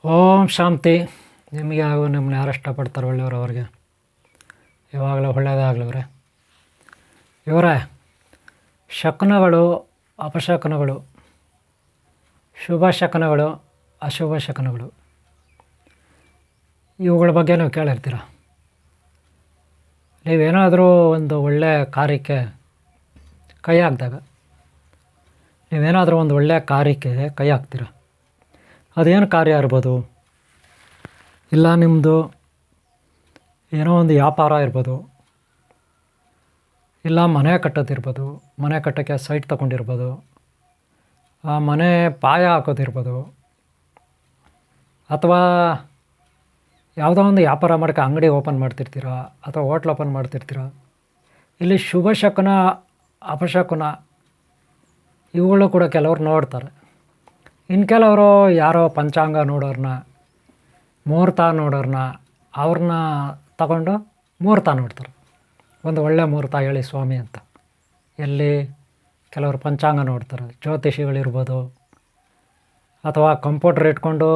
ಓಂ ಶಾಂತಿ. ನಿಮಗೆ ಹಾಗೂ ನಿಮ್ಮನ್ನ ಯಾರು ಇಷ್ಟಪಡ್ತಾರೆ ಒಳ್ಳೆಯವರು ಅವ್ರಿಗೆ ಯಾವಾಗಲೂ ಒಳ್ಳೆಯದಾಗಲವ್ರೆ. ಇವರೇ ಶಕುನಗಳು, ಅಪಶಕುನಗಳು, ಶುಭ ಶಕುನಗಳು, ಅಶುಭ ಶಕುನಗಳು, ಇವುಗಳ ಬಗ್ಗೆ ನೀವು ಕೇಳಿರ್ತೀರ. ನೀವೇನಾದರೂ ಒಂದು ಒಳ್ಳೆಯ ಕಾರ್ಯಕ್ಕೆ ಕೈ ಹಾಕಿದಾಗ, ನೀವೇನಾದರೂ ಒಂದು ಒಳ್ಳೆಯ ಕಾರ್ಯಕ್ಕೆ ಕೈ ಹಾಕ್ತೀರ. ಅದೇನು ಕಾರ್ಯ ಇರ್ಬೋದು, ಇಲ್ಲ ನಿಮ್ಮದು ಏನೋ ಒಂದು ವ್ಯಾಪಾರ ಇರ್ಬೋದು, ಇಲ್ಲ ಮನೆ ಕಟ್ಟೋದಿರ್ಬೋದು, ಮನೆ ಕಟ್ಟೋಕ್ಕೆ ಸೈಟ್ ತೊಗೊಂಡಿರ್ಬೋದು, ಆ ಮನೆ ಪಾಯ ಹಾಕೋದಿರ್ಬೋದು, ಅಥವಾ ಯಾವುದೋ ಒಂದು ವ್ಯಾಪಾರ ಮಾಡೋಕ್ಕೆ ಅಂಗಡಿ ಓಪನ್ ಮಾಡ್ತಿರ್ತೀರ ಅಥವಾ ಹೋಟ್ಲ್ ಓಪನ್ ಮಾಡ್ತಿರ್ತೀರ. ಇಲ್ಲಿ ಶುಭ ಶಕುನ, ಅಪಶಕುನ ಇವುಗಳು ಕೂಡ ಕೆಲವ್ರು ನೋಡ್ತಾರೆ. ಇನ್ನು ಕೆಲವರು ಯಾರೋ ಪಂಚಾಂಗ ನೋಡೋರನ್ನ, ಮುಹೂರ್ತ ನೋಡೋರನ್ನ, ಅವ್ರನ್ನ ತಗೊಂಡು ಮುಹೂರ್ತ ನೋಡ್ತಾರೆ. ಒಂದು ಒಳ್ಳೆಯ ಮುಹೂರ್ತ ಹೇಳಿ ಸ್ವಾಮಿ ಅಂತ. ಎಲ್ಲಿ ಕೆಲವರು ಪಂಚಾಂಗ ನೋಡ್ತಾರೆ, ಜ್ಯೋತಿಷಿಗಳಿರ್ಬೋದು, ಅಥವಾ ಕಂಪ್ಯೂಟ್ರ್ ಇಟ್ಕೊಂಡು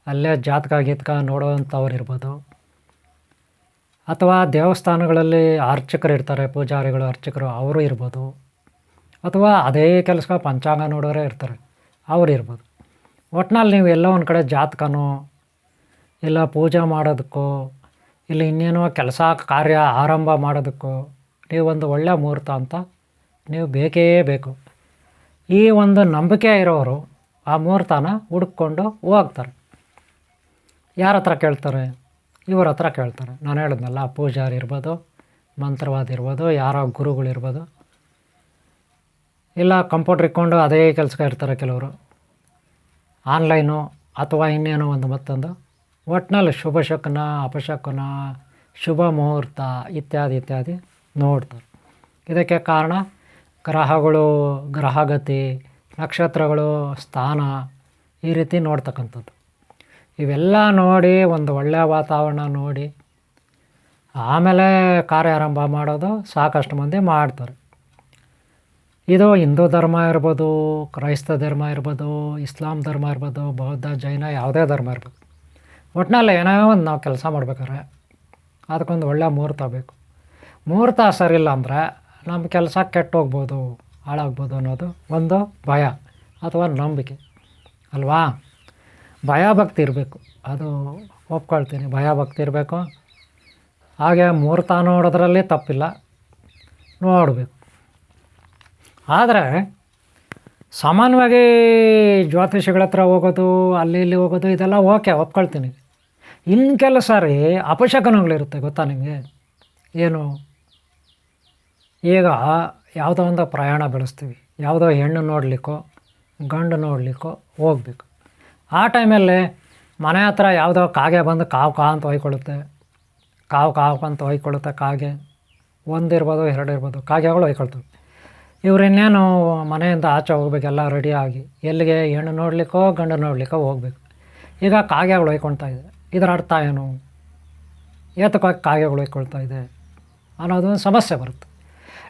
ಅಲ್ಲೇ ಜಾತಕ ಗೀತಕ ನೋಡೋವಂಥವ್ರು ಇರ್ಬೋದು, ಅಥವಾ ದೇವಸ್ಥಾನಗಳಲ್ಲಿ ಅರ್ಚಕರು ಇರ್ತಾರೆ, ಪೂಜಾರಿಗಳು ಅರ್ಚಕರು ಅವರು ಇರ್ಬೋದು, ಅಥವಾ ಅದೇ ಕೆಲಸ ಪಂಚಾಂಗ ನೋಡೋರೇ ಇರ್ತಾರೆ, ಅವ್ರು ಇರ್ಬೋದು. ಒಟ್ನಲ್ಲಿ ನೀವು ಎಲ್ಲೋ ಒಂದು ಕಡೆ ಜಾತಕನೋ ಇಲ್ಲ ಪೂಜೆ ಮಾಡೋದಕ್ಕೋ ಇಲ್ಲ ಇನ್ನೇನೋ ಕೆಲಸ ಕಾರ್ಯ ಆರಂಭ ಮಾಡೋದಕ್ಕೋ ನೀವು ಒಂದು ಒಳ್ಳೆಯ ಮುಹೂರ್ತ ಅಂತ ನೀವು ಬೇಕೇ ಬೇಕು. ಈ ಒಂದು ನಂಬಿಕೆ ಇರೋರು ಆ ಮುಹೂರ್ತನ ಹುಡುಕ್ಕೊಂಡು ಹೋಗ್ತಾರೆ. ಯಾರ ಹತ್ರ ಕೇಳ್ತಾರೆ? ಇವ್ರ ಹತ್ರ ಕೇಳ್ತಾರೆ. ನಾನು ಹೇಳಿದ್ನಲ್ಲ, ಪೂಜಾರಿ ಇರ್ಬೋದು, ಮಂತ್ರವಾದಿ ಇರ್ಬೋದು, ಯಾರೋ ಗುರುಗಳಿರ್ಬೋದು, ಇಲ್ಲ ಕಂಪ್ಯೂಟ್ರ್ ಇಟ್ಕೊಂಡು ಅದೇ ಕೆಲಸ ಇರ್ತಾರೆ ಕೆಲವರು, ಆನ್ಲೈನು ಅಥವಾ ಇನ್ನೇನೋ ಒಂದು ಮತ್ತೊಂದು. ಒಟ್ಟಿನಲ್ಲಿ ಶುಭ ಶಕುನ, ಅಪಶಕುನ, ಶುಭ ಮುಹೂರ್ತ ಇತ್ಯಾದಿ ಇತ್ಯಾದಿ ನೋಡ್ತಾರೆ. ಇದಕ್ಕೆ ಕಾರಣ ಗ್ರಹಗಳು, ಗ್ರಹಗತಿ, ನಕ್ಷತ್ರಗಳು, ಸ್ಥಾನ ಈ ರೀತಿ ನೋಡ್ತಕ್ಕಂಥದ್ದು. ಇವೆಲ್ಲ ನೋಡಿ ಒಂದು ಒಳ್ಳೆಯ ವಾತಾವರಣ ನೋಡಿ ಆಮೇಲೆ ಕಾರ್ಯ ಆರಂಭ ಮಾಡೋದು ಸಾಕಷ್ಟು ಮಂದಿ ಮಾಡ್ತಾರೆ. ಇದು ಹಿಂದೂ ಧರ್ಮ ಇರ್ಬೋದು, ಕ್ರೈಸ್ತ ಧರ್ಮ ಇರ್ಬೋದು, ಇಸ್ಲಾಂ ಧರ್ಮ ಇರ್ಬೋದು, ಬೌದ್ಧ, ಜೈನ, ಯಾವುದೇ ಧರ್ಮ ಇರ್ಬೋದು. ಒಟ್ಟಿನಲ್ಲಿ ಏನೋ ಒಂದು ನಾವು ಕೆಲಸ ಮಾಡ್ಬೇಕಾದ್ರೆ ಅದಕ್ಕೊಂದು ಒಳ್ಳೆಯ ಮುಹೂರ್ತ ಬೇಕು. ಮುಹೂರ್ತ ಸರಿಯಿಲ್ಲ ಅಂದರೆ ನಮ್ಮ ಕೆಲಸ ಕೆಟ್ಟೋಗ್ಬೋದು, ಹಾಳಾಗ್ಬೋದು ಅನ್ನೋದು ಒಂದು ಭಯ ಅಥವಾ ನಂಬಿಕೆ ಅಲ್ವಾ. ಭಯ ಭಕ್ತಿ ಇರಬೇಕು, ಅದು ಒಪ್ಕೊಳ್ತೀನಿ. ಭಯ ಭಕ್ತಿ ಇರಬೇಕು. ಹಾಗೆ ಮುಹೂರ್ತ ನೋಡೋದ್ರಲ್ಲಿ ತಪ್ಪಿಲ್ಲ, ನೋಡಬೇಕು. ಆದರೆ ಸಾಮಾನ್ಯವಾಗಿ ಜ್ಯೋತಿಷಿಗಳ ಹತ್ರ ಹೋಗೋದು, ಅಲ್ಲಿ ಇಲ್ಲಿ ಹೋಗೋದು ಇದೆಲ್ಲ ಓಕೆ, ಒಪ್ಕೊಳ್ತೀನಿ. ಇನ್ನು ಕೆಲವು ಸಾರಿ ಅಪಶಕನಗಳಿರುತ್ತೆ ಗೊತ್ತಾ ನಿಮಗೆ. ಏನು, ಈಗ ಯಾವುದೋ ಒಂದು ಪ್ರಯಾಣ ಬೆಳೆಸ್ತೀವಿ, ಯಾವುದೋ ಹೆಣ್ಣು ನೋಡಲಿಕ್ಕೋ ಗಂಡು ನೋಡಲಿಕ್ಕೋ ಹೋಗ್ಬೇಕು. ಆ ಟೈಮಲ್ಲಿ ಮನೆ ಹತ್ರ ಯಾವುದೋ ಕಾಗೆ ಬಂದು ಕಾವು ಅಂತ ಹೊಯ್ಕೊಳ್ಳುತ್ತೆ, ಕಾವು ಅಂತ ಹೊಯ್ಕೊಳ್ಳುತ್ತೆ. ಕಾಗೆ ಒಂದಿರ್ಬೋದು, ಎರಡು ಇರ್ಬೋದು, ಕಾಗೆಗಳು ಹೊಯ್ಕೊಳ್ತವೆ. ಇವ್ರು ಇನ್ನೇನು ಮನೆಯಿಂದ ಆಚೆ ಹೋಗ್ಬೇಕೆಲ್ಲ ರೆಡಿಯಾಗಿ, ಎಲ್ಲಿಗೆ, ಹೆಣ್ಣು ನೋಡಲಿಕ್ಕೋ ಗಂಡು ನೋಡಲಿಕ್ಕೋ ಹೋಗ್ಬೇಕು. ಈಗ ಕಾಗೆಗಳು ಹೊಯ್ಕೊಳ್ತಾ ಇದೆ. ಇದರ ಅರ್ಥ ಏನು? ಏತಕ್ಕಾಗಿ ಕಾಗೆಗಳು ಹೊಯ್ಕೊಳ್ತಾ ಇದೆ ಅನ್ನೋದು ಸಮಸ್ಯೆ ಬರುತ್ತೆ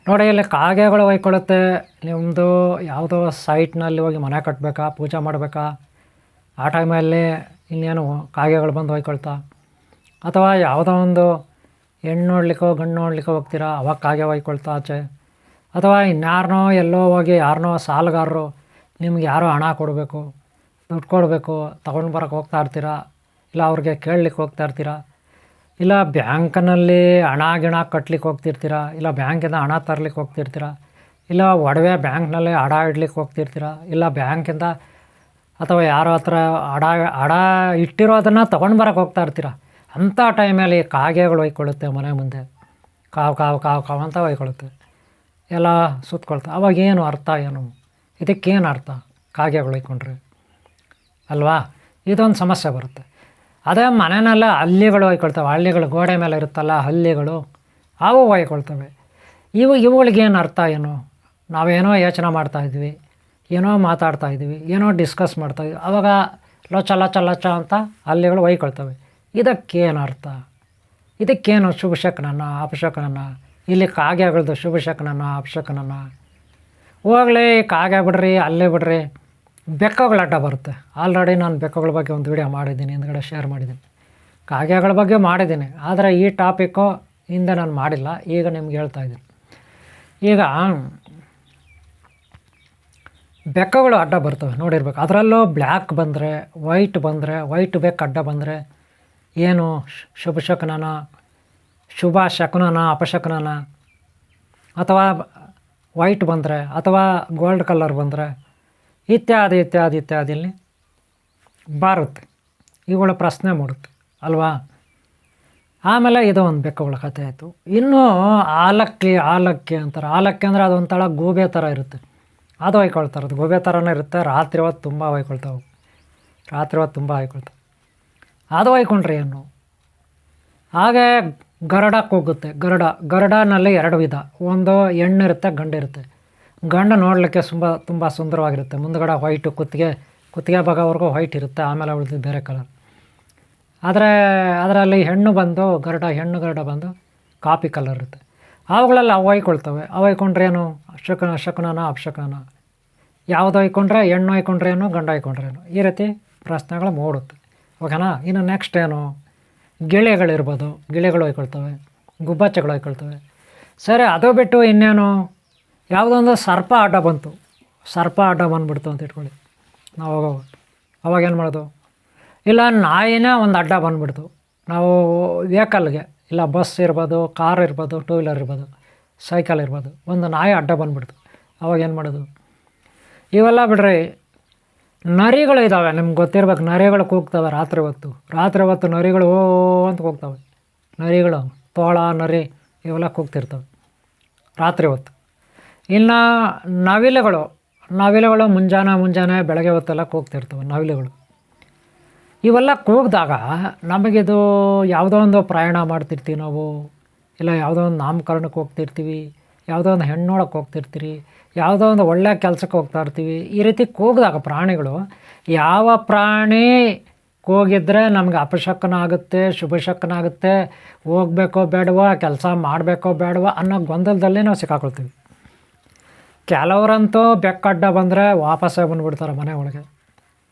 ನೋಡಿ. ಇಲ್ಲಿ ಕಾಗೆಗಳು ಹೊಯ್ಕೊಳ್ಳುತ್ತೆ. ನಿಮ್ಮದು ಯಾವುದೋ ಸೈಟ್ನಲ್ಲಿ ಹೋಗಿ ಮನೆ ಕಟ್ಟಬೇಕಾ, ಪೂಜೆ ಮಾಡಬೇಕಾ, ಆ ಟೈಮಲ್ಲಿ ಇನ್ನೇನು ಕಾಗೆಗಳು ಬಂದು ಹೊಯ್ಕೊಳ್ತಾ, ಅಥವಾ ಯಾವುದೋ ಒಂದು ಹೆಣ್ಣು ನೋಡಲಿಕ್ಕೋ ಗಂಡು ನೋಡಲಿಕ್ಕೋ ಹೋಗ್ತೀರಾ, ಅವಾಗ ಕಾಗೆ ಹೊಯ್ಕೊಳ್ತಾ ಆಚೆ. ಅಥವಾ ಇನ್ಯಾರನೋ ಎಲ್ಲೋ ಹೋಗಿ ಯಾರನೋ ಸಾಲಗಾರರು ನಿಮ್ಗೆ ಯಾರೋ ಹಣ ಕೊಡಬೇಕು, ದುಡ್ಡು ಕೊಡಬೇಕು, ತೊಗೊಂಡು ಬರೋಕ್ಕೆ ಹೋಗ್ತಾ ಇರ್ತೀರ, ಇಲ್ಲ ಅವ್ರಿಗೆ ಕೇಳಲಿಕ್ಕೆ ಹೋಗ್ತಾ ಇರ್ತೀರ, ಇಲ್ಲ ಬ್ಯಾಂಕ್ನಲ್ಲಿ ಹಣ ಗಿಣ ಕಟ್ಲಿಕ್ಕೆ ಹೋಗ್ತಿರ್ತೀರ, ಇಲ್ಲ ಬ್ಯಾಂಕಿಂದ ಹಣ ತರಲಿಕ್ಕೆ ಹೋಗ್ತಿರ್ತೀರ, ಇಲ್ಲ ಒಡವೆ ಬ್ಯಾಂಕ್ನಲ್ಲಿ ಹಡ ಇಡ್ಲಿಕ್ಕೆ ಹೋಗ್ತಿರ್ತೀರ, ಇಲ್ಲ ಬ್ಯಾಂಕಿಂದ ಅಥವಾ ಯಾರೋ ಹತ್ರ ಹಡ ಇಟ್ಟಿರೋದನ್ನು ತೊಗೊಂಡು ಬರೋಕ್ಕೆ ಹೋಗ್ತಾ ಇರ್ತೀರ. ಅಂಥ ಟೈಮಲ್ಲಿ ಕಾಗೆಗಳು ಹೊಯ್ಕೊಳ್ಳುತ್ತೆ ಮನೆ ಮುಂದೆ. ಕಾವು ಅಂತ ಹೊಯ್ಕೊಳ್ಳುತ್ತೆ, ಎಲ್ಲ ಸುತ್ಕೊಳ್ತಾ. ಅವಾಗೇನು ಅರ್ಥ, ಏನು ಇದಕ್ಕೇನು ಅರ್ಥ? ಕಾಗೆಗಳು ಹೊಯ್ಕೊಂಡ್ರೆ ಅಲ್ವಾ, ಇದೊಂದು ಸಮಸ್ಯೆ ಬರುತ್ತೆ. ಅದೇ ಮನೆಯಲ್ಲೇ ಹಲ್ಲಿಗಳು ಹೊಯ್ಕೊಳ್ತವೆ. ಹಳ್ಳಿಗಳು ಗೋಡೆ ಮೇಲೆ ಇರುತ್ತಲ್ಲ ಹಲ್ಲಿಗಳು, ಅವು ಹೊಯ್ಕೊಳ್ತವೆ. ಇವುಗಳಿಗೇನು ಅರ್ಥ ಏನು? ನಾವೇನೋ ಯೋಚನೆ ಮಾಡ್ತಾಯಿದ್ವಿ, ಏನೋ ಮಾತಾಡ್ತಾಯಿದ್ವಿ, ಏನೋ ಡಿಸ್ಕಸ್ ಮಾಡ್ತಾಯಿದ್ವಿ, ಆವಾಗ ಲೊಚ್ಚ ಅಂತ ಹಲ್ಲಿಗಳು ಹೊಯ್ಕೊಳ್ತವೆ. ಇದಕ್ಕೇನು ಅರ್ಥ? ಇದಕ್ಕೇನು ಶುಭ ಶಕುನನ, ಅಪಶಕುನನ? ಇಲ್ಲಿ ಕಾಗೆಗಳದ್ದು ಶುಭ ಶಕುನನ, ಅಪಶಕುನನ? ಹೋಗಲಿ, ಕಾಗೆ ಬಿಡ್ರಿ, ಅಲ್ಲೇ ಬಿಡ್ರಿ, ಬೆಕ್ಕುಗಳ ಅಡ್ಡ ಬರುತ್ತೆ. ಆಲ್ರೆಡಿ ನಾನು ಬೆಕ್ಕುಗಳ ಬಗ್ಗೆ ಒಂದು ವಿಡಿಯೋ ಮಾಡಿದ್ದೀನಿ, ಹಿಂದ್ಗಡೆ ಶೇರ್ ಮಾಡಿದ್ದೀನಿ. ಕಾಗೆಗಳ ಬಗ್ಗೆ ಮಾಡಿದ್ದೀನಿ, ಆದರೆ ಈ ಟಾಪಿಕ್ಕು ಹಿಂದೆ ನಾನು ಮಾಡಿಲ್ಲ, ಈಗ ನಿಮ್ಗೆ ಹೇಳ್ತಾಯಿದ್ದೀನಿ. ಈಗ ಬೆಕ್ಕುಗಳು ಅಡ್ಡ ಬರ್ತವೆ ನೋಡಿರ್ಬೇಕು. ಅದರಲ್ಲೂ ಬ್ಲ್ಯಾಕ್ ಬಂದರೆ, ವೈಟ್ ಬೆಕ್ಕು ಅಡ್ಡ ಬಂದರೆ ಏನು ಶುಭ ಶಕುನನ, ಶುಭ ಶಕುನನ, ಅಪಶಕುನನ, ಅಥವಾ ವೈಟ್ ಬಂದರೆ ಅಥವಾ ಗೋಲ್ಡ್ ಕಲರ್ ಬಂದರೆ ಇತ್ಯಾದಿಯಲ್ಲಿ ಬಾರುತ್ತೆ. ಇವುಗಳ ಪ್ರಶ್ನೆ ಮೂಡುತ್ತೆ ಅಲ್ವಾ. ಆಮೇಲೆ ಇದು ಒಂದು ಬೆಕ್ಕುಗಳ ಕಥೆ ಆಯಿತು. ಇನ್ನೂ ಆಲಕ್ಕಿ ಅಂತಾರೆ. ಆಲಕ್ಕಿ ಅಂದರೆ ಅದೊಂಥರ ಗೂಬೆ ಥರ ಇರುತ್ತೆ, ಅದು ಹೊಯ್ಕೊಳ್ತಾರೆ. ಅದು ಗೂಬೆ ಥರನೇ ಇರುತ್ತೆ. ರಾತ್ರಿ ಹೊತ್ತು ತುಂಬ ಹೊಯ್ಕೊಳ್ತಾವೆ, ಅದು ಹೊಯ್ಕೊಂಡ್ರೆ ಏನು. ಹಾಗೆ ಗರುಡ ಕೂಗುತ್ತೆ. ಗರುಡನಲ್ಲಿ 2 ವಿಧ. ಒಂದು ಹೆಣ್ಣಿರುತ್ತೆ, ಗಂಡಿರುತ್ತೆ. ಗಂಡು ನೋಡಲಿಕ್ಕೆ ತುಂಬ ಸುಂದರವಾಗಿರುತ್ತೆ. ಮುಂದುಗಡೆ ವೈಟು, ಕುತ್ತಿಗೆ ಭಾಗವರೆಗೂ ವೈಟ್ ಇರುತ್ತೆ, ಆಮೇಲೆ ಉಳಿದು ಬೇರೆ ಕಲರ್. ಆದರೆ ಅದರಲ್ಲಿ ಹೆಣ್ಣು ಗರುಡ ಬಂದು ಕಾಪಿ ಕಲರ್ ಇರುತ್ತೆ. ಅವುಗಳೆಲ್ಲ ಅವು ಹೊಯ್ಕೊಳ್ತವೆ. ಅವು ಹೊಯ್ಕೊಂಡ್ರೆ ಏನು, ಶಕುನನ ಅಪಶಕುನನ, ಯಾವುದು ಹೊಯ್ಕೊಂಡ್ರೆ, ಹೆಣ್ಣು ಹೊಯ್ಕೊಂಡ್ರೆ ಏನು, ಗಂಡು ಹೊಯ್ಕೊಂಡ್ರೆ ಏನು, ಈ ರೀತಿ ಪ್ರಶ್ನೆಗಳು ಮೂಡುತ್ತೆ. ಓಕೆನಾ. ಇನ್ನು ನೆಕ್ಸ್ಟ್ ಏನು, ಗಿಳಿಗಳು ಹೊಯ್ಕೊಳ್ತವೆ, ಗುಬ್ಬಚ್ಚಗಳು ಹೊಯ್ಕೊಳ್ತವೆ. ಸರಿ, ಅದು ಬಿಟ್ಟು ಇನ್ನೇನು, ಯಾವುದೊಂದು ಸರ್ಪ ಅಡ್ಡ ಬಂದುಬಿಡ್ತು ಅಂತ ಇಟ್ಕೊಳ್ಳಿ. ನಾವು ಅವಾಗೇನು ಮಾಡೋದು, ಇಲ್ಲ ನಾಯಿನೇ ಒಂದು ಅಡ್ಡ ಬಂದುಬಿಡ್ತು. ನಾವು ವೆಹಿಕಲ್ಗೆ, ಇಲ್ಲ ಬಸ್ ಇರ್ಬೋದು, ಕಾರ್ ಇರ್ಬೋದು, 2 ವೀಲರ್ ಇರ್ಬೋದು, ಸೈಕಲ್ ಇರ್ಬೋದು, ಒಂದು ನಾಯಿ ಅಡ್ಡ ಬಂದುಬಿಡ್ತು. ಅವಾಗೇನು ಮಾಡೋದು. ಇವೆಲ್ಲ ಬಿಡ್ರಿ. ನರಿಗಳು ಇದ್ದಾವೆ, ನಿಮ್ಗೆ ಗೊತ್ತಿರ್ಬೇಕು. ನರಿಗಳು ಕೂಗ್ತವೆ ರಾತ್ರಿ ಹೊತ್ತು ನರಿಗಳು ಓ ಅಂತ ಕೂಗ್ತವೆ. ನರಿಗಳು, ತೋಳ ನರಿ ಇವೆಲ್ಲ ಕೂಗ್ತಿರ್ತವೆ ರಾತ್ರಿ ಹೊತ್ತು. ಇನ್ನು ನವಿಲುಗಳು ಮುಂಜಾನೆ ಬೆಳಗ್ಗೆ ಹೊತ್ತೆಲ್ಲ ಕೂಗ್ತಿರ್ತವೆ ನವಿಲುಗಳು. ಇವೆಲ್ಲ ಕೂಗಿದಾಗ ನಮಗಿದು ಯಾವುದೋ ಒಂದು ಪ್ರಯಾಣ ಮಾಡ್ತಿರ್ತೀವಿ ನಾವು, ಇಲ್ಲ ಯಾವುದೋ ಒಂದು ನಾಮಕರಣಕ್ಕೆ ಹೋಗ್ತಿರ್ತೀವಿ, ಯಾವುದೋ ಒಂದು ಹೆಣ್ಣೋಳಕ್ಕೆ ಹೋಗ್ತಿರ್ತೀರಿ, ಯಾವುದೋ ಒಂದು ಒಳ್ಳೆಯ ಕೆಲಸಕ್ಕೆ ಹೋಗ್ತಾ ಇರ್ತೀವಿ. ಈ ರೀತಿ ಕೂಗಿದಾಗ ಪ್ರಾಣಿಗಳು, ಯಾವ ಪ್ರಾಣಿ ಕೂಗಿದ್ರೆ ನಮಗೆ ಅಪಶಕುನ ಆಗುತ್ತೆ, ಶುಭಶಕುನ ಆಗುತ್ತೆ, ಹೋಗ್ಬೇಕೋ ಬೇಡವೋ, ಕೆಲಸ ಮಾಡಬೇಕೋ ಬೇಡವೋ ಅನ್ನೋ ಗೊಂದಲದಲ್ಲೇ ನಾವು ಸಿಕ್ಕಾಕೊಳ್ತೀವಿ. ಕೆಲವರಂತೂ ಬೆಕ್ಕಡ್ಡ ಬಂದರೆ ವಾಪಸ್ಸೇ ಬಂದುಬಿಡ್ತಾರೆ ಮನೆ ಒಳಗೆ.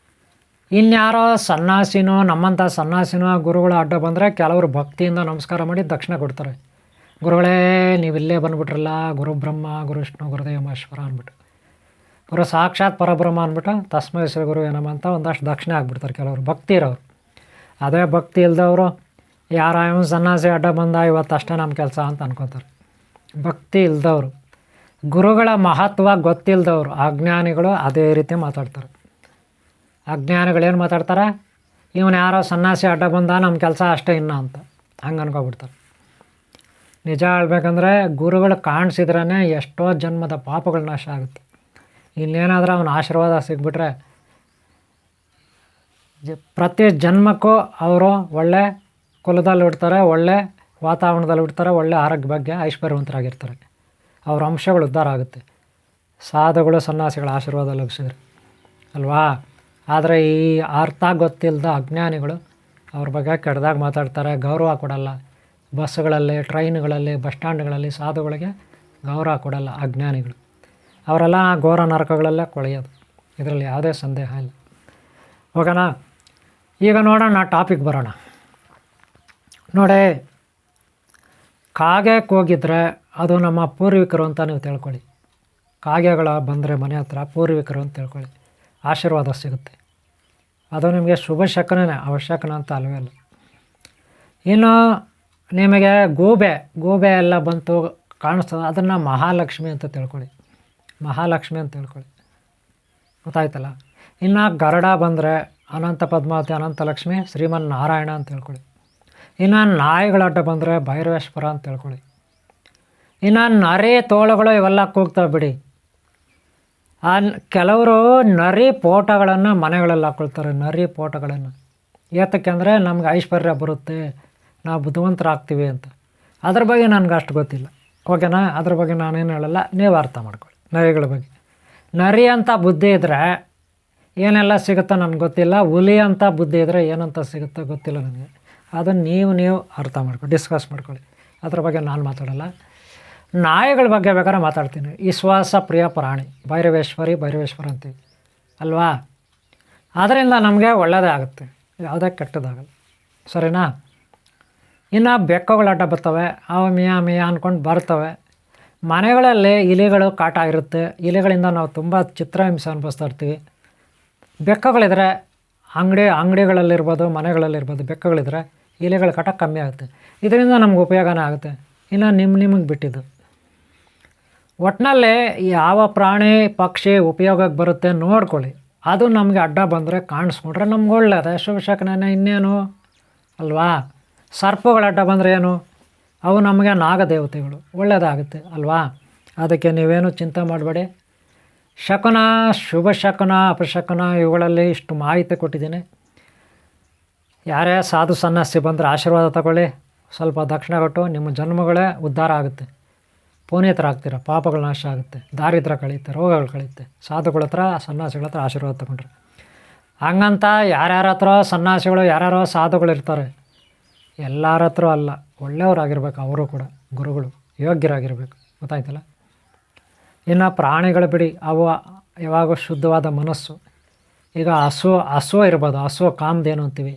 ಇನ್ಯಾರೋ ನಮ್ಮಂಥ ಸನ್ಯಾಸಿನೋ ಗುರುಗಳ ಅಡ್ಡ ಬಂದರೆ ಕೆಲವರು ಭಕ್ತಿಯಿಂದ ನಮಸ್ಕಾರ ಮಾಡಿ ದಕ್ಷಿಣ ಕೊಡ್ತಾರೆ. ಗುರುಗಳೇ ನೀವಿಲ್ಲೇ ಬಂದುಬಿಟ್ರಲ್ಲ, ಗುರು ಬ್ರಹ್ಮ ಗುರು ವಿಷ್ಣು ಗುರುದೇವ ಮಹೇಶ್ವರ ಅಂದ್ಬಿಟ್ಟು, ಗುರು ಸಾಕ್ಷಾತ್ ಪರಬ್ರಹ್ಮ ಅಂದ್ಬಿಟ್ಟು ತಸ್ಮೈ ಶ್ರೀ ಗುರು ಏನಮ್ಮ ಅಂತ ಒಂದಷ್ಟು ದಕ್ಷಿಣೆ ಆಗಿಬಿಡ್ತಾರೆ ಕೆಲವರು ಭಕ್ತಿ ಇರೋರು. ಅದೇ ಭಕ್ತಿ ಇಲ್ದವರು ಯಾರು ಸನ್ಯಾಸಿ ಅಡ್ಡ ಬಂದ ಇವತ್ತು ಅಷ್ಟೇ ನಮ್ಮ ಕೆಲಸ ಅಂತ ಅನ್ಕೋತಾರೆ. ಭಕ್ತಿ ಇಲ್ದವರು, ಗುರುಗಳ ಮಹತ್ವ ಗೊತ್ತಿಲ್ಲದವರು, ಅಜ್ಞಾನಿಗಳು ಅದೇ ರೀತಿ ಮಾತಾಡ್ತಾರೆ. ಅಜ್ಞಾನಿಗಳೇನು ಮಾತಾಡ್ತಾರೆ, ಇವನು ಯಾರೋ ಸನ್ಯಾಸಿ ಅಡ್ಡ ಬಂದ ನಮ್ಮ ಕೆಲಸ ಅಷ್ಟೇ ಇನ್ನು ಅಂತ ಹಂಗೆ ಅನ್ಕೊಬಿಡ್ತಾರೆ. ನಿಜ ಹೇಳ್ಬೇಕಂದ್ರೆ ಗುರುಗಳು ಕಾಣಿಸಿದ್ರೇ ಎಷ್ಟೋ ಜನ್ಮದ ಪಾಪಗಳು ನಾಶ ಆಗುತ್ತೆ. ಇನ್ನೇನಾದರೂ ಅವನ ಆಶೀರ್ವಾದ ಸಿಗ್ಬಿಟ್ರೆ ಪ್ರತಿ ಜನ್ಮಕ್ಕೂ ಅವರು ಒಳ್ಳೆ ಕುಲದಲ್ಲಿ ಹುಡ್ತಾರೆ, ಒಳ್ಳೆ ವಾತಾವರಣದಲ್ಲಿ ಹುಡ್ತಾರೆ, ಒಳ್ಳೆ ಆರೋಗ್ಯ ಬಗ್ಗೆ ಐಶ್ವರ್ಯವಂತರಾಗಿರ್ತಾರೆ. ಅವ್ರ ಅಂಶಗಳು ಉದ್ಧಾರ ಆಗುತ್ತೆ ಸಾಧುಗಳು ಸನ್ಯಾಸಿಗಳ ಆಶೀರ್ವಾದ ಲಭಿಸಿದ್ರೆ ಅಲ್ವಾ. ಆದರೆ ಈ ಅರ್ಥ ಗೊತ್ತಿಲ್ಲದ ಅಜ್ಞಾನಿಗಳು ಅವ್ರ ಬಗ್ಗೆ ಕೆಟ್ಟದಾಗ ಮಾತಾಡ್ತಾರೆ, ಗೌರವ ಕೊಡಲ್ಲ. ಬಸ್ಸುಗಳಲ್ಲಿ, ಟ್ರೈನ್ಗಳಲ್ಲಿ, ಬಸ್ ಸ್ಟ್ಯಾಂಡ್ಗಳಲ್ಲಿ ಸಾಧುಗಳಿಗೆ ಗೌರವ ಕೊಡಲ್ಲ ಅಜ್ಞಾನಿಗಳು. ಅವರೆಲ್ಲ ಘೋರ ನರಕಗಳಲ್ಲೇ ಕೊಳೆಯೋದು, ಇದರಲ್ಲಿ ಯಾವುದೇ ಸಂದೇಹ ಇಲ್ಲ. ಓಕೆನಾ. ಈಗ ನೋಡೋಣ, ಟಾಪಿಕ್ ಬರೋಣ. ನೋಡಿ, ಕಾಗೆ ಕೂಗಿದ್ರೆ ಅದು ನಮ್ಮ ಪೂರ್ವಿಕರು ಅಂತ ನೀವು ತಿಳ್ಕೊಳ್ಳಿ. ಕಾಗೆಗಳ ಬಂದರೆ ಮನೆ ಹತ್ರ ಪೂರ್ವಿಕರು ಅಂತ ತಿಳ್ಕೊಳ್ಳಿ, ಆಶೀರ್ವಾದ ಸಿಗುತ್ತೆ. ಅದು ನಿಮಗೆ ಶುಭ ಶಕುನನೇ, ಅವಶ್ಯಕನ ಅಂತ ಅಲ್ವೇ ಅಲ್ಲ. ಇನ್ನು ನಿಮಗೆ ಗೂಬೆ ಎಲ್ಲ ಬಂತು ಕಾಣಿಸ್ತದೆ, ಅದನ್ನು ಮಹಾಲಕ್ಷ್ಮಿ ಅಂತ ತಿಳ್ಕೊಳ್ಳಿ, ಗೊತ್ತಾಯ್ತಲ್ಲ. ಇನ್ನು ಗರುಡ ಬಂದರೆ ಅನಂತ ಪದ್ಮಾವತಿ, ಅನಂತ ಲಕ್ಷ್ಮಿ, ಶ್ರೀಮನ್ನಾರಾಯಣ ಅಂತ ತಿಳ್ಕೊಳ್ಳಿ. ಇನ್ನು ನಾಯಿಗಳ ಅಡ್ಡ ಬಂದರೆ ಭೈರವೇಶ್ವರ ಅಂತ ತಿಳ್ಕೊಳ್ಳಿ. ಇನ್ನು ನರಿ ತೋಳುಗಳು ಇವೆಲ್ಲ ಕೂಗ್ತವೆ ಬಿಡಿ. ಕೆಲವರು ನರಿ ಫೋಟೋಗಳನ್ನು ಮನೆಗಳಲ್ಲಿ ಹಾಕ್ಕೊಳ್ತಾರೆ. ನರಿ ಫೋಟೋಗಳನ್ನು ಏತಕ್ಕೆ ಅಂದರೆ ನಮ್ಗೆ ಐಶ್ವರ್ಯ ಬರುತ್ತೆ, ನಾವು ಬುದ್ಧಿವಂತರಾಗ್ತೀವಿ ಅಂತ. ಅದ್ರ ಬಗ್ಗೆ ನನಗೆ ಅಷ್ಟು ಗೊತ್ತಿಲ್ಲ. ಓಕೆನಾ. ಅದ್ರ ಬಗ್ಗೆ ನಾನೇನು ಹೇಳಲ್ಲ, ನೀವು ಅರ್ಥ ಮಾಡ್ಕೊಳ್ಳಿ. ನರಿಗಳ ಬಗ್ಗೆ, ನರಿ ಅಂತ ಬುದ್ಧಿ ಇದ್ದರೆ ಏನೆಲ್ಲ ಸಿಗುತ್ತೋ ನನಗೆ ಗೊತ್ತಿಲ್ಲ. ಹುಲಿ ಅಂತ ಬುದ್ಧಿ ಇದ್ದರೆ ಏನಂತ ಸಿಗುತ್ತೋ ಗೊತ್ತಿಲ್ಲ ನನಗೆ. ಅದನ್ನು ನೀವು ಅರ್ಥ ಮಾಡ್ಕೊಳ್ಳಿ, ಡಿಸ್ಕಸ್ ಮಾಡ್ಕೊಳ್ಳಿ. ಅದ್ರ ಬಗ್ಗೆ ನಾನು ಮಾತಾಡಲ್ಲ. ನಾಯಿಗಳ ಬಗ್ಗೆ ಬೇಕಾದ್ರೆ ಮಾತಾಡ್ತೀನಿ. ವಿಶ್ವಾಸ ಪ್ರಿಯ ಪ್ರಾಣಿ, ಭೈರವೇಶ್ವರ ಅಂತೀವಿ. ಅಲ್ವಾ? ಅದರಿಂದ ನಮಗೆ ಒಳ್ಳೆಯದೇ ಆಗುತ್ತೆ, ಯಾವುದೇ ಕೆಟ್ಟದಾಗಲ್ಲ. ಸರಿನಾ? ಇನ್ನು ಬೆಕ್ಕುಗಳು ಅಡ್ಡ ಬರ್ತವೆ, ಅವು ಮಿಯಾ ಮಿಯಾ ಅಂದ್ಕೊಂಡು ಬರ್ತವೆ. ಮನೆಗಳಲ್ಲಿ ಇಲಿಗಳು ಕಾಟ ಇರುತ್ತೆ, ಇಲಿಗಳಿಂದ ನಾವು ತುಂಬ ಚಿತ್ರಹಿಂಸೆ ಅನುಭವಿಸ್ತಾ ಇರ್ತೀವಿ. ಬೆಕ್ಕುಗಳಿದ್ರೆ ಅಂಗಡಿಗಳಲ್ಲಿರ್ಬೋದು, ಮನೆಗಳಲ್ಲಿರ್ಬೋದು, ಬೆಕ್ಕುಗಳಿದ್ರೆ ಇಲಿಗಳ ಕಾಟ ಕಮ್ಮಿ ಆಗುತ್ತೆ. ಇದರಿಂದ ನಮ್ಗೆ ಉಪಯೋಗನೇ ಆಗುತ್ತೆ. ಇನ್ನು ನಿಮಗೆ ಬಿಟ್ಟಿದ್ದು. ಒಟ್ಟಿನಲ್ಲಿ ಯಾವ ಪ್ರಾಣಿ ಪಕ್ಷಿ ಉಪಯೋಗಕ್ಕೆ ಬರುತ್ತೆ ನೋಡ್ಕೊಳ್ಳಿ. ಅದು ನಮಗೆ ಅಡ್ಡ ಬಂದರೆ ಕಾಣಿಸ್ಕೊಂಡ್ರೆ ನಮ್ಗೆ ಒಳ್ಳೆಯದೇ, ಶುಭಶಕನೇ, ಇನ್ನೇನು ಅಲ್ವಾ? ಸರ್ಪಗಳು ಅಡ್ಡ ಬಂದರೆ ಏನು? ಅವು ನಮಗೆ ನಾಗದೇವತೆಗಳು, ಒಳ್ಳೆಯದಾಗುತ್ತೆ ಅಲ್ವಾ? ಅದಕ್ಕೆ ನೀವೇನು ಚಿಂತೆ ಮಾಡಬೇಡಿ. ಶಕುನ, ಶುಭ ಶಕುನ, ಅಪಶಕುನ ಇವುಗಳಲ್ಲಿ ಇಷ್ಟು ಮಾಹಿತಿ ಕೊಟ್ಟಿದ್ದೀನಿ. ಯಾರೇ ಸಾಧು ಸನ್ಯಾಸಿ ಬಂದರೆ ಆಶೀರ್ವಾದ ತಗೊಳ್ಳಿ, ಸ್ವಲ್ಪ ದಕ್ಷಿಣ ಕೊಟ್ಟು ನಿಮ್ಮ ಜನ್ಮಗಳೇ ಉದ್ಧಾರ ಆಗುತ್ತೆ, ಪುನೀತರಾಗ್ತೀರ, ಪಾಪಗಳ ನಾಶ ಆಗುತ್ತೆ, ದಾರಿದ್ರ್ಯ ಕಳೆಯುತ್ತೆ, ರೋಗಗಳು ಕಳೆಯುತ್ತೆ. ಸಾಧುಗಳ ಹತ್ರ ಸನ್ಯಾಸಿಗಳ ಹತ್ರ ಆಶೀರ್ವಾದ ತಗೊಂಡ್ರೆ. ಹಂಗಂತ ಯಾರ್ಯಾರ ಹತ್ರ ಸನ್ಯಾಸಿಗಳು ಯಾರ್ಯಾರೋ ಸಾಧುಗಳು ಇರ್ತಾರೆ, ಎಲ್ಲರ ಹತ್ರ ಅಲ್ಲ, ಒಳ್ಳೆಯವರಾಗಿರ್ಬೇಕು. ಅವರು ಕೂಡ ಗುರುಗಳು ಯೋಗ್ಯರಾಗಿರಬೇಕು, ಗೊತ್ತಾಯ್ತಲ್ಲ? ಇನ್ನು ಪ್ರಾಣಿಗಳು ಬಿಡಿ, ಅವು ಯಾವಾಗ ಶುದ್ಧವಾದ ಮನಸ್ಸು. ಈಗ ಹಸು ಇರ್ಬೋದು, ಹಸು ಕಾಮ್ದೇನು ಅಂತೀವಿ.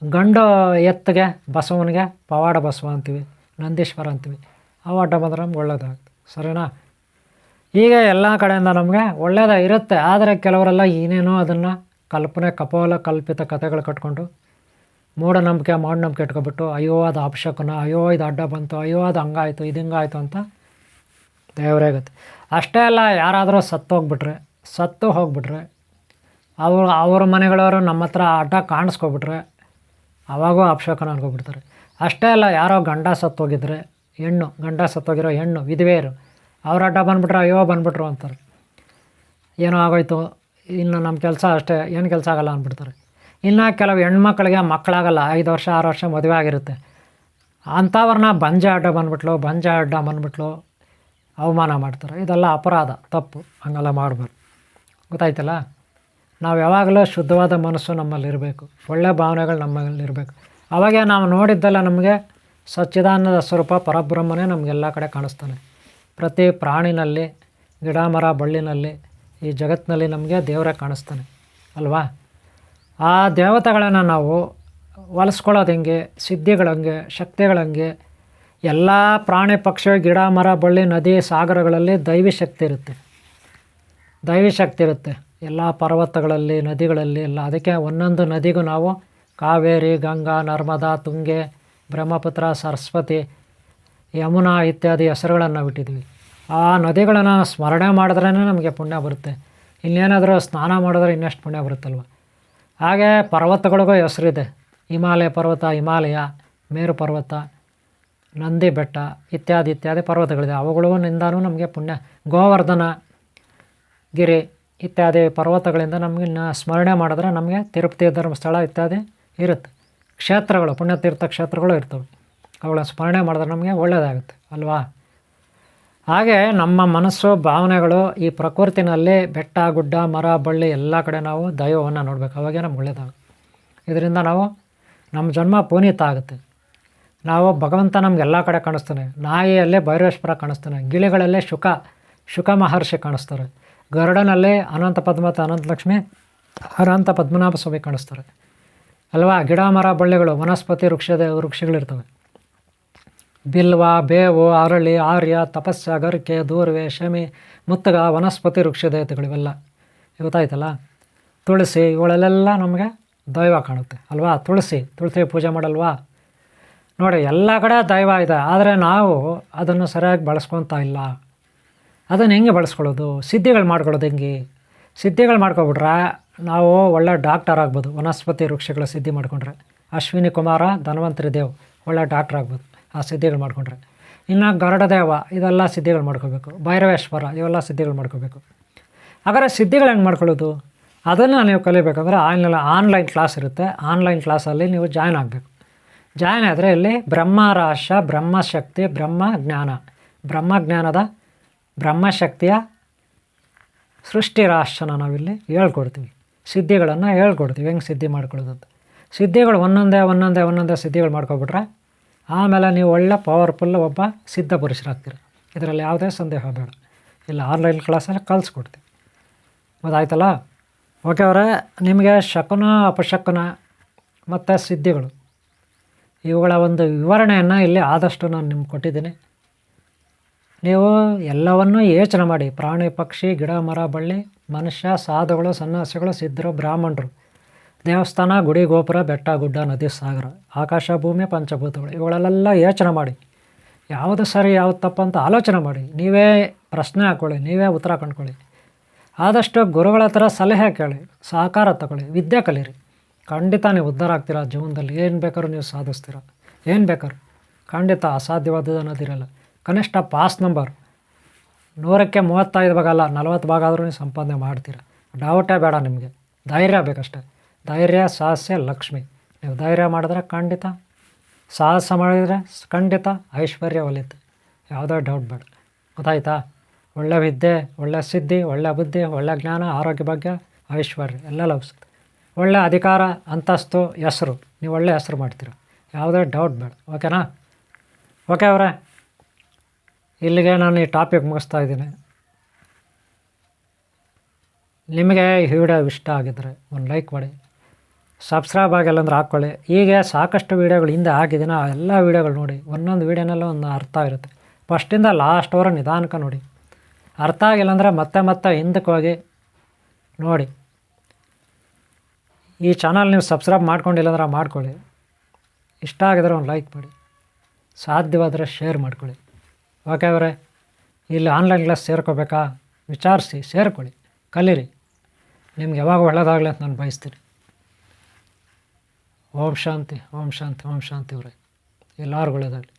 ಗಂಡು ಎತ್ತಿಗೆ ಬಸವನಿಗೆ ಪವಾಡ ಬಸವ ಅಂತೀವಿ, ನಂದೀಶ್ವರ ಅಂತೀವಿ. ಅವು ಅಡ್ಡ ಬಂದರೆ ನಮ್ಗೆ ಒಳ್ಳೆಯದಾಗುತ್ತೆ. ಸರಿನಾ? ಈಗ ಎಲ್ಲ ಕಡೆಯಿಂದ ನಮಗೆ ಒಳ್ಳೆಯದೇ ಇರುತ್ತೆ. ಆದರೆ ಕೆಲವರೆಲ್ಲ ಏನೇನೋ ಅದನ್ನು ಕಪೋಲ ಕಲ್ಪಿತ ಕಥೆಗಳು ಕಟ್ಕೊಂಡು ಮೂಢನಂಬಿಕೆ ಇಟ್ಕೊಬಿಟ್ಟು, ಅಯ್ಯೋ ಅದು ಅಪಶಕುನ, ಅಯ್ಯೋ ಇದು ಅಡ್ಡ ಬಂತು, ಅಯ್ಯೋ ಅದು ಹಂಗಾಯಿತು, ಇದು ಹಿಂಗಾಯಿತು ಅಂತ ದೇವರೇ ಗೊತ್ತು. ಅಷ್ಟೇ ಅಲ್ಲ, ಯಾರಾದರೂ ಸತ್ತು ಹೋಗ್ಬಿಟ್ರೆ ಅವ್ರ ಮನೆಗಳವರು ನಮ್ಮ ಹತ್ರ ಅಡ್ಡ ಕಾಣಿಸ್ಕೊಬಿಟ್ರೆ ಅವಾಗೂ ಅಪಶಕುನ ಅನ್ಕೊಬಿಡ್ತಾರೆ. ಅಷ್ಟೇ ಅಲ್ಲ, ಯಾರೋ ಗಂಡ ಸತ್ತೋಗಿರೋ ಹೆಣ್ಣು ವಿಧವೆಯರು ಅವ್ರ ಅಡ್ಡ ಬಂದುಬಿಟ್ರೆ ಅಯ್ಯೋ ಬಂದುಬಿಟ್ರು ಅಂತಾರೆ. ಏನೋ ಆಗೋಯ್ತು, ಇನ್ನು ನಮ್ಮ ಕೆಲಸ ಅಷ್ಟೇ, ಏನು ಕೆಲಸ ಆಗಲ್ಲ ಅಂದ್ಬಿಡ್ತಾರೆ. ಇನ್ನು ಕೆಲವು ಹೆಣ್ಮಕ್ಳಿಗೆ ಮಕ್ಕಳಾಗಲ್ಲ, 5 ವರ್ಷ 6 ವರ್ಷ ಮದುವೆ ಆಗಿರುತ್ತೆ. ಅಂಥವ್ರನ್ನ ಬಂಜ ಅಡ್ಡ ಬಂದುಬಿಟ್ಲು ಅವಮಾನ ಮಾಡ್ತಾರೆ. ಇದೆಲ್ಲ ಅಪರಾಧ, ತಪ್ಪು, ಹಂಗೆಲ್ಲ ಮಾಡಬಾರ್ದು. ಗೊತ್ತಾಯ್ತಲ್ಲ? ನಾವು ಯಾವಾಗಲೂ ಶುದ್ಧವಾದ ಮನಸ್ಸು ನಮ್ಮಲ್ಲಿರಬೇಕು, ಒಳ್ಳೆಯ ಭಾವನೆಗಳು ನಮ್ಮಲ್ಲಿರಬೇಕು. ಅವಾಗೇ ನಾವು ನೋಡಿದ್ದೆಲ್ಲ ನಮಗೆ ಸಚ್ಚಿದಾನಂದ ಸ್ವರೂಪ ಪರಬ್ರಹ್ಮನೇ ನಮಗೆಲ್ಲ ಕಡೆ ಕಾಣಿಸ್ತಾನೆ. ಪ್ರತಿ ಪ್ರಾಣಿನಲ್ಲಿ, ಗಿಡ ಮರ ಬಳ್ಳಿನಲ್ಲಿ, ಈ ಜಗತ್ತಿನಲ್ಲಿ ನಮಗೆ ದೇವರೇ ಕಾಣಿಸ್ತಾನೆ ಅಲ್ವಾ? ಆ ದೇವತೆಗಳನ್ನು ನಾವು ಹೊಲಿಸ್ಕೊಳ್ಳೋದು ಹೆಂಗೆ, ಸಿದ್ಧಿಗಳಂಗೆ, ಶಕ್ತಿಗಳಂಗೆ. ಎಲ್ಲ ಪ್ರಾಣಿ ಪಕ್ಷಿ ಗಿಡ ಮರ ಬಳ್ಳಿ ನದಿ ಸಾಗರಗಳಲ್ಲಿ ದೈವಿ ಶಕ್ತಿ ಇರುತ್ತೆ. ಎಲ್ಲ ಪರ್ವತಗಳಲ್ಲಿ ನದಿಗಳಲ್ಲಿ ಎಲ್ಲ. ಅದಕ್ಕೆ ಒಂದೊಂದು ನದಿಗೂ ನಾವು ಕಾವೇರಿ, ಗಂಗಾ, ನರ್ಮದಾ, ತುಂಗೆ, ಬ್ರಹ್ಮಪುತ್ರ, ಸರಸ್ವತಿ, ಯಮುನಾ ಇತ್ಯಾದಿ ಹೆಸರುಗಳನ್ನು ಬಿಟ್ಟಿದ್ವಿ. ಆ ನದಿಗಳನ್ನು ಸ್ಮರಣೆ ಮಾಡಿದ್ರೇ ನಮಗೆ ಪುಣ್ಯ ಬರುತ್ತೆ. ಇನ್ನೇನಾದರೂ ಸ್ನಾನ ಮಾಡಿದ್ರೆ ಇನ್ನಷ್ಟು ಪುಣ್ಯ ಬರುತ್ತಲ್ವ. ಹಾಗೆ ಪರ್ವತಗಳಿಗೂ ಹೆಸರಿದೆ. ಹಿಮಾಲಯ ಪರ್ವತ, ಮೇರು ಪರ್ವತ, ನಂದಿ ಬೆಟ್ಟ ಇತ್ಯಾದಿ ಪರ್ವತಗಳಿದೆ. ಅವುಗಳಿಂದನೂ ನಮಗೆ ಪುಣ್ಯ. ಗೋವರ್ಧನ ಗಿರಿ ಇತ್ಯಾದಿ ಪರ್ವತಗಳಿಂದ ನಮಗೆ ಸ್ಮರಣೆ ಮಾಡಿದ್ರೆ ನಮಗೆ ತಿರುಪತಿ ಧರ್ಮಸ್ಥಳ ಇತ್ಯಾದಿ ಇರುತ್ತೆ. ಕ್ಷೇತ್ರಗಳು, ಪುಣ್ಯತೀರ್ಥ ಕ್ಷೇತ್ರಗಳು ಇರ್ತವೆ. ಅವುಗಳ ಸ್ಮರಣೆ ಮಾಡಿದ್ರೆ ನಮಗೆ ಒಳ್ಳೆಯದಾಗುತ್ತೆ ಅಲ್ವಾ? ಹಾಗೆ ನಮ್ಮ ಮನಸ್ಸು ಭಾವನೆಗಳು ಈ ಪ್ರಕೃತಿನಲ್ಲಿ ಬೆಟ್ಟ ಗುಡ್ಡ ಮರ ಬಳ್ಳಿ ಎಲ್ಲ ಕಡೆ ನಾವು ದೈವವನ್ನು ನೋಡಬೇಕು. ಅವಾಗೇ ನಮ್ಗೆ ಒಳ್ಳೆಯದಾಗುತ್ತೆ. ಇದರಿಂದ ನಮ್ಮ ಜನ್ಮ ಪುನೀತ ಆಗುತ್ತೆ. ನಾವು ಭಗವಂತ ನಮಗೆಲ್ಲ ಕಡೆ ಕಾಣಿಸ್ತಾನೆ. ನಾಯಿಯಲ್ಲೇ ಭೈರವೇಶ್ವರ ಕಾಣಿಸ್ತಾನೆ, ಗಿಳಿಗಳಲ್ಲೇ ಶುಕ ಮಹರ್ಷಿ ಕಾಣಿಸ್ತಾರೆ, ಗರುಡನಲ್ಲಿ ಅನಂತ ಪದ್ಮಾವತಿ ಅನಂತಲಕ್ಷ್ಮಿ ಅನಂತ ಪದ್ಮನಾಭ ಸ್ವಾಮಿ ಕಾಣಿಸ್ತಾರೆ ಅಲ್ವಾ? ಗಿಡ ಮರ ಬಳ್ಳಿಗಳು, ವನಸ್ಪತಿ ವೃಕ್ಷಗಳಿರ್ತವೆ. ಬಿಲ್ವ, ಬೇವು, ಅರಳಿ, ಆರ್ಯ, ತಪಸ್ಯ, ಗರಿಕೆ, ದೂರ್ವೆ, ಶಮಿ, ಮುತ್ತಗ ವನಸ್ಪತಿ ವೃಕ್ಷದೇವತೆಗಳು ಇವೆಲ್ಲ ಗೊತ್ತಾಯ್ತಲ್ಲ. ತುಳಸಿ ಇವುಗಳಲ್ಲೆಲ್ಲ ನಮಗೆ ದೈವ ಕಾಣುತ್ತೆ ಅಲ್ವಾ? ತುಳಸಿ ಪೂಜೆ ಮಾಡಲ್ವಾ? ನೋಡಿ, ಎಲ್ಲ ಕಡೆ ದೈವ ಇದೆ. ಆದರೆ ನಾವು ಅದನ್ನು ಸರಿಯಾಗಿ ಬಳಸ್ಕೊತಾ ಇಲ್ಲ. ಅದನ್ನು ಹೆಂಗೆ ಬಳಸ್ಕೊಳ್ಳೋದು? ಸಿದ್ಧಿಗಳು ಮಾಡ್ಕೊಳ್ಳೋದು ಹೆಂಗೆ? ಸಿದ್ಧಿಗಳು ಮಾಡ್ಕೊಬಿಟ್ರೆ ನಾವು ಒಳ್ಳೆ ಡಾಕ್ಟರ್ ಆಗ್ಬೋದು. ವನಸ್ಪತಿ ವೃಕ್ಷಗಳ ಸಿದ್ಧಿ ಮಾಡಿಕೊಂಡ್ರೆ ಅಶ್ವಿನಿ ಕುಮಾರ ಧನ್ವಂತರಿ ದೇವ್ ಒಳ್ಳೆ ಡಾಕ್ಟರ್ ಆಗ್ಬೋದು ಆ ಸಿದ್ಧಿಗಳು ಮಾಡಿಕೊಂಡ್ರೆ. ಇನ್ನು ಗರುಡದೇವ ಇದೆಲ್ಲ ಸಿದ್ಧಿಗಳು ಮಾಡ್ಕೋಬೇಕು. ಭೈರವೇಶ್ವರ ಇವೆಲ್ಲ ಸಿದ್ಧಿಗಳು ಮಾಡ್ಕೋಬೇಕು. ಹಾಗಾದರೆ ಸಿದ್ಧಿಗಳು ಹೆಂಗೆ ಮಾಡ್ಕೊಳ್ಳೋದು? ಅದನ್ನು ನೀವು ಕಲಿಬೇಕಂದ್ರೆ ಆನ್ಲೈನ್ ಕ್ಲಾಸ್ ಇರುತ್ತೆ. ಆನ್ಲೈನ್ ಕ್ಲಾಸಲ್ಲಿ ನೀವು ಜಾಯ್ನ್ ಆಗಬೇಕು. ಜಾಯ್ನ್ ಆದರೆ ಇಲ್ಲಿ ಬ್ರಹ್ಮರಹಸ್ಯ, ಬ್ರಹ್ಮಶಕ್ತಿ, ಬ್ರಹ್ಮಜ್ಞಾನದ ಬ್ರಹ್ಮಶಕ್ತಿಯ ಸೃಷ್ಟಿ ರಹಸ್ಯನ ನಾವಿಲ್ಲಿ ಹೇಳ್ಕೊಡ್ತೀವಿ. ಸಿದ್ಧಿಗಳನ್ನು ಹೇಳ್ಕೊಡ್ತೀವಿ, ಹೆಂಗೆ ಸಿದ್ಧಿ ಮಾಡ್ಕೊಳ್ಳೋದು ಅಂತ. ಸಿದ್ಧಿಗಳು ಒಂದೊಂದೇ ಸಿದ್ಧಿಗಳು ಮಾಡ್ಕೊಬಿಟ್ರೆ ಆಮೇಲೆ ನೀವು ಒಳ್ಳೆ ಪವರ್ಫುಲ್ ಒಬ್ಬ ಸಿದ್ಧ ಪುರುಷರಾಗ್ತೀರ. ಇದರಲ್ಲಿ ಯಾವುದೇ ಸಂದೇಹ ಬೇಡ. ಇಲ್ಲ ಆನ್ಲೈನ್ ಕ್ಲಾಸಲ್ಲಿ ಕಲಿಸ್ಕೊಡ್ತೀವಿ. ಗೊತ್ತಾಯ್ತಲ್ಲ? ಓಕೆ ಅವರೇ, ನಿಮಗೆ ಶಕುನ ಅಪಶಕುನ ಮತ್ತು ಸಿದ್ಧಿಗಳು ಇವುಗಳ ಒಂದು ವಿವರಣೆಯನ್ನು ಇಲ್ಲಿ ಆದಷ್ಟು ನಾನು ನಿಮ್ಗೆ ಕೊಟ್ಟಿದ್ದೀನಿ. ನೀವು ಎಲ್ಲವನ್ನೂ ಯೋಚನೆ ಮಾಡಿ. ಪ್ರಾಣಿ ಪಕ್ಷಿ ಗಿಡ ಮರ ಬಳ್ಳಿ ಮನುಷ್ಯ ಸಾಧುಗಳು ಸನ್ಯಾಸಿಗಳು ಸಿದ್ಧರು ಬ್ರಾಹ್ಮಣರು ದೇವಸ್ಥಾನ ಗುಡಿ ಗೋಪುರ ಬೆಟ್ಟ ಗುಡ್ಡ ನದಿ ಸಾಗರ ಆಕಾಶ ಭೂಮಿ ಪಂಚಭೂತಗಳು ಇವುಗಳಲ್ಲೆಲ್ಲ ಯೋಚನೆ ಮಾಡಿ. ಯಾವುದು ಸರಿ ಯಾವುದು ತಪ್ಪು ಅಂತ ಆಲೋಚನೆ ಮಾಡಿ. ನೀವೇ ಪ್ರಶ್ನೆ ಹಾಕ್ಕೊಳ್ಳಿ, ನೀವೇ ಉತ್ತರ ಕಂಡ್ಕೊಳ್ಳಿ. ಆದಷ್ಟು ಗುರುಗಳ ಹತ್ರ ಸಲಹೆ ಕೇಳಿ, ಸಹಕಾರ ತಗೊಳ್ಳಿ, ವಿದ್ಯೆ ಕಲೀರಿ. ಖಂಡಿತ ನೀವು ಉದ್ಧಾರ ಆಗ್ತೀರಾ. ಜೀವನದಲ್ಲಿ ಏನು ಬೇಕಾದ್ರೂ ನೀವು ಸಾಧಿಸ್ತೀರ. ಏನು ಬೇಕಾದ್ರು ಖಂಡಿತ ಅಸಾಧ್ಯವಾದದ್ದು ಅನ್ನೋದಿರಲ್ಲ. ಕನಿಷ್ಠ ಪಾಸ್ ನಂಬರ್ 100ಕ್ಕೆ 35 ಭಾಗ ಅಲ್ಲ 40 ಭಾಗ ಆದರೂ ನೀವು ಸಂಪಾದನೆ ಮಾಡ್ತೀರ. ಡೌಟೇ ಬೇಡ. ನಿಮಗೆ ಧೈರ್ಯ ಬೇಕಷ್ಟೆ. ಧೈರ್ಯ ಸಾಹಸ ಲಕ್ಷ್ಮಿ. ನೀವು ಧೈರ್ಯ ಮಾಡಿದ್ರೆ ಖಂಡಿತ, ಸಾಹಸ ಮಾಡಿದರೆ ಖಂಡಿತ ಐಶ್ವರ್ಯ ಒಲಿಯುತ್ತೆ. ಯಾವುದೇ ಡೌಟ್ ಬೇಡ. ಗೊತ್ತಾಯ್ತಾ? ಒಳ್ಳೆ ವಿದ್ಯೆ, ಒಳ್ಳೆ ಸಿದ್ಧಿ, ಒಳ್ಳೆ ಬುದ್ಧಿ, ಒಳ್ಳೆ ಜ್ಞಾನ, ಆರೋಗ್ಯ ಭಾಗ್ಯ, ಐಶ್ವರ್ಯ ಎಲ್ಲ ಲಭಿಸುತ್ತೆ. ಒಳ್ಳೆ ಅಧಿಕಾರ, ಅಂತಸ್ತು, ಹೆಸರು. ನೀವು ಒಳ್ಳೆ ಹೆಸರು ಮಾಡ್ತೀರ. ಯಾವುದೇ ಡೌಟ್ ಬೇಡ. ಓಕೆನಾ? ಓಕೆ ಅವರೇ, ಇಲ್ಲಿಗೆ ನಾನು ಈ ಟಾಪಿಕ್ ಮುಗಿಸ್ತಾ ಇದ್ದೀನಿ. ನಿಮಗೆ ಈ ವಿಡಿಯೋ ಇಷ್ಟ ಆಗಿದ್ದರೆ ಒಂದು ಲೈಕ್ ಮಾಡಿ, ಸಬ್ಸ್ಕ್ರೈಬ್ ಆಗಿಲ್ಲ ಅಂದ್ರೆ ಹಾಕ್ಕೊಳ್ಳಿ. ಹೀಗೆ ಸಾಕಷ್ಟು ವೀಡಿಯೋಗಳು ಹಿಂದೆ ಆಗಿದ್ದೀನಿ. ಆ ಎಲ್ಲ ವೀಡಿಯೋಗಳು ನೋಡಿ. ಒಂದೊಂದು ವೀಡಿಯೋನೆಲ್ಲ ಒಂದು ಅರ್ಥ ಇರುತ್ತೆ. ಫಸ್ಟಿಂದ ಲಾಸ್ಟ್ವರೆಗೆ ನಿಧಾನಕ್ಕೆ ನೋಡಿ. ಅರ್ಥ ಆಗಿಲ್ಲ ಅಂದರೆ ಮತ್ತೆ ಹಿಂದಕ್ಕೆ ಹೋಗಿ ನೋಡಿ. ಈ ಚಾನಲ್ ನೀವು ಸಬ್ಸ್ಕ್ರೈಬ್ ಮಾಡ್ಕೊಂಡಿಲ್ಲ ಅಂದ್ರೆ ಮಾಡ್ಕೊಳ್ಳಿ. ಇಷ್ಟ ಆಗಿದ್ರೆ ಒಂದು ಲೈಕ್ ಮಾಡಿ, ಸಾಧ್ಯವಾದರೆ ಶೇರ್ ಮಾಡ್ಕೊಳ್ಳಿ. ಓಕೆ ಅವರೇ, ಇಲ್ಲಿ ಆನ್ಲೈನ್ ಕ್ಲಾಸ್ ಸೇರ್ಕೋಬೇಕಾ? ವಿಚಾರಿಸಿ ಸೇರ್ಕೊಳ್ಳಿ, ಕಲೀರಿ. ನಿಮ್ಗೆ ಯಾವಾಗ ಒಳ್ಳೆಯದಾಗಲಿ ಅಂತ ನಾನು ಬಯಸ್ತೀನಿ. ಓಂ ಶಾಂತಿ, ಓಂ ಶಾಂತಿ, ಓಂ ಶಾಂತಿ ಅವರೇ. ಎಲ್ಲರಿಗೂ ಒಳ್ಳೆಯದಾಗಲಿ.